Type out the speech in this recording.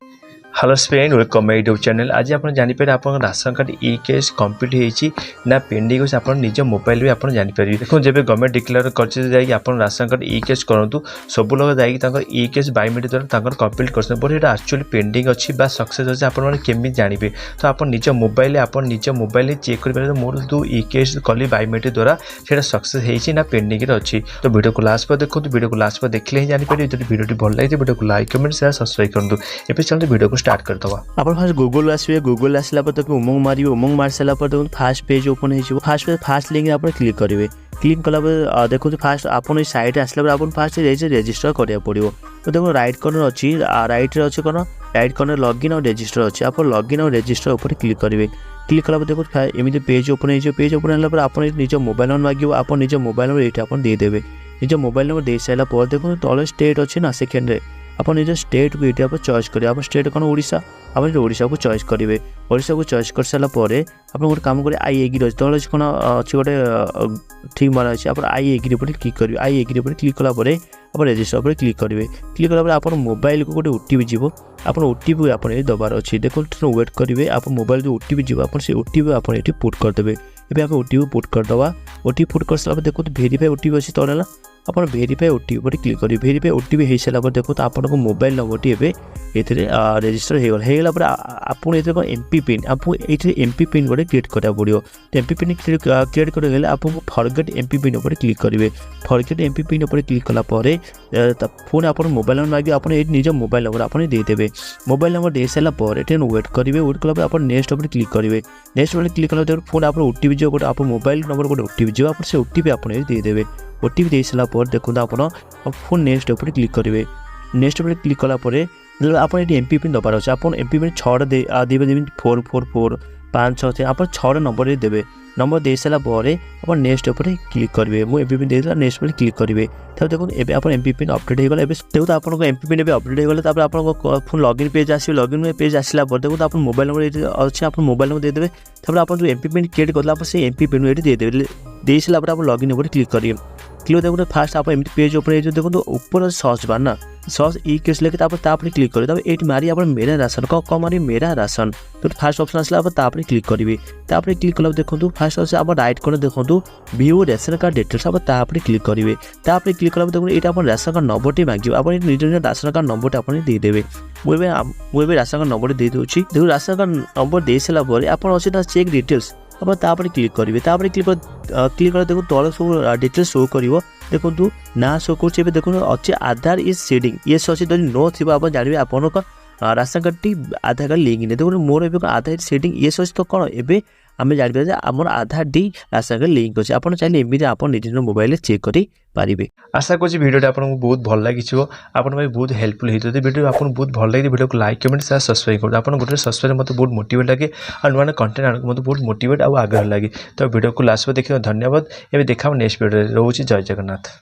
Hello friend welcome my YouTube channel. आज आप जानीपर आप राशन कार्ड ई केस कम्प्लीट होती ना पेंडिंग अच्छे आप निज मोबाइल भी आप जानीपर। देखो जब गवर्नमेंट डिक्लेयर कर राशन कार्ड ई केस करूँ सब लोग जाकर ई केस बायोमेट्रिक द्वारा कम्प्लीट कर एक्चुअली पेंडिंग अच्छी सक्सेस अच्छे आपमी जानवे। तो आप निज मोबाइल चेक कर मोर जो ई केस कली बायोमेट्रिक द्वारा से सक्सेस ना पेंडिंग अच्छी। तो वीडियो को लास्ट पर देखो, वीडियो को लास्ट पर देखले ही जानीपर। जो वीडियो भल लगे वीडियो को लाइक कमेंट शेयर सब्सक्राइब करूँ। ए चलते वीडियो को स्टार्ट करदवा। आप फास्ट गूगल आसवे, गूगल आसला पर तक उमंग मारे, उमंग मार सारा पर देखो फास्ट पेज ओपन हो। फास्ट लिंक आप क्लिक करेंगे। क्लिक कला देखो फास्ट आप साइट आसला पर आप फास्ट रेजिस्टर करा पड़ो। तो देखो राइट कर्नर अच्छी, राइट अच्छे कौन राइट कर्नर लॉगिन और रेजिस्टर अच्छे। आप लॉगिन और रेजिस्टर ऊपर क्लिक करेंगे। क्लिक कला देखो एमती पेज ओपन हो। पेज ओपन होगा आप निज मोबाइल नंबर मांगे, आप निज मोबाइल नंबर ये आप देदेवे। निज मोबाइल नंबर दे सारा देखो तले स्टेट अच्छे ना सेकेंड रे आप निज स्टेट को ये आप चॉइस करेंगे। आप स्टेट कौन ओडिशा, आप ओडिशा को चॉइस करेंगे। ओडिशा को चॉइस कर सारा आप गोटे कम करेंगे आई एग्री अच्छे तले कौन अच्छे गोटे ठीक मारा अच्छे आप आई एग्री पर क्लिक करेंगे। आई एग्री पर क्लिक कलापर आप रेजिस्टर पर क्लिक करेंगे। क्लिक कलापर आप मोबाइल को गोटे ओटीपी जीव आप ओटीपी आप दबार अच्छी। देखो वेट करेंगे आप मोबाइल जो ओटीपी जीव आप ओटीपी आप ये पुट करदे। ये आप ओटीपी पुट करदे। ओटीपी पुट कर सारा देखो भेरीफाई ओटीपी अच्छी तले आप भेरीफाई ओटीपी पर क्लिक करेंगे। भेरीफाई ओटीपी हो सारा देखो तो आप मोबाइल नंबर टी ये रेजिस्टर होगा। आप एमपी पिन आप ये एमपी पिन गोटे क्रिएट करा पड़ो। तो एमपी पिन क्रिएट कर आपको फॉरगेट एमपी पिन पर क्लिक करेंगे। फॉरगेट एमपी पिन पर क्लिक कलापर पुणी आप मोबाइल नंबर मांगे, आप निज मोबाइल नंबर आप देदेवे। मोबाइल नंबर दे सारा वेट करेंगे। वेट कला आप नेक्स्ट पर क्लिक करेंगे। नेक्स्ट पर क्लिक कला पुणी आप ओटीपी जो गोटे आप मोबाइल नंबर गोटे ओटीपी जो आप ओटीपी आप देदेवे। ओटीपी दे सारा देखो आप फोन नेक्स्ट पर क्लिक करेंगे। नेक्स्ट पर क्लिक कलापर आप एमपी पिन दबार अच्छे। आप एमपी पिन 6 देवे जमी 444 5 6 आप 6 नंबर देवे। नंबर दे सारा आप नेक्स्ट पर क्लिक करेंगे। मुझे एमपी पिन देला नेक्स्ट पर क्लिक करेंगे। तब देखो ये आप एमपी पिन अपडेट होगा। देखो तो आपको एमपी पिन अपडेट होगा। आप फोन लॉगिन पेज आस लॉगिन पेज आसला देखो आप मोबाइल नंबर अच्छे आप मोबाइल नंबर देदेवे। तब आप जो एमपी पिन क्रिएट कर से एमपी पिन ये देदेवे। दे सारा आप लॉगिन पर क्लिक करेंगे। क्लिक देखो फास्ट आप एमती पेज ओपन हो। देखो ऊपर सर्च बार ना सर्च ई केस लेके क्लिक करेंगे। तब ये मारी आप मेरा राशन कौन मारी मेरा राशन। तो फास्ट ऑप्शन आसला आप क्लिक करेंगे। क्लिक कला देखो फास्ट अच्छे आप राइट कर देखो व्यू राशन कार्ड डिटेल्स आप क्लिक करेंगे। क्लिक कला देखो ये आप राशन कार्ड नंबर मांगे। आप निज राशन कार्ड नंबर आप देदेवे। मुझे राशन कार्ड नंबर दे दूसरी। देखो राशन कार्ड नंबर दे सारा आप अच्छे चेक डिटेल्स आप क्लिक करेंगे। क्लिक कर देखो तले सब डिटेल्स शो कर देखो ना शो कर देखो अच्छे आधार इज सीडिंग ये अच्छे जब नो थी आप जानवे आप राशन कार्ड टी आधार कार्ड लिंक नहीं। देखो मोर ए आधार सीडिंग ये अच्छे तो कौन ए आम जानते आम आधार डी राशन कार्ड लिंक अच्छे। आप चाहिए एमती आप निज मोबाइल चेक करेंगे। आशा करूँ वीडियो आपको बहुत भल लगी आप बहुत हेल्पफुल होता है। वीडियो आपको बहुत भल लगे वीडियो को लाइक कमेंट शेयर सब्सक्राइब करूँ। आप गोटे सब्सक्राइब मतलब बहुत मोटिवेट लगे और नुआ कंटेंट मतलब बहुत मोटिवेट और आग्रह लगे। तो वीडियो को लास्ट में देखिए धन्यवाद। ये देखा नेक्स्ट वीडियो रोचे। जय जगन्नाथ।